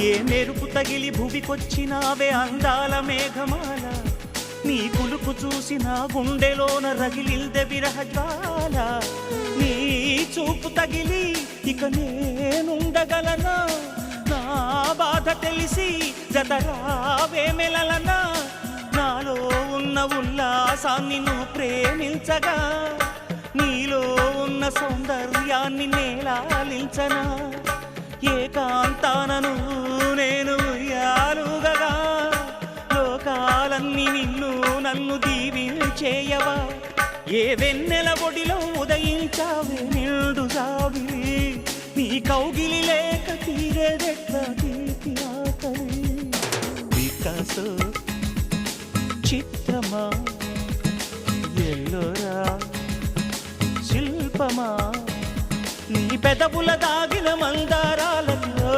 ఏ మెరుపు తగిలి భువికొచ్చినావే అందాల మేఘమాల, నీ కులుకు చూసి నా గుండెలోన రగిలిల్దె విరహజ్వాల. నీ చూపు తగిలి ఇక నేనుండగలనా, నా బాధ తెలిసి జతరావే మెలలనా. నాలో ఉన్న ఉల్లాసాన్ని నువ్వు ప్రేమించగా, నీలో ఉన్న సౌందర్యాన్ని నేలాలించనా. ఏకాంతానను నేను ఉయ్యాలుగగా, లోకాలన్నీ నిన్ను నన్ను దీవించేయవా. ఏ వెన్నెల ఒడిలో ఉదయించావే నిండు జాబిలి, నీ కౌగిలి లేక తీరేదెట్లా తీపి ఆకలి. వికాసో చిత్రమా, ఎల్లోరా శిల్పమా, నీ పెదవుల దాగిన మందారాలలో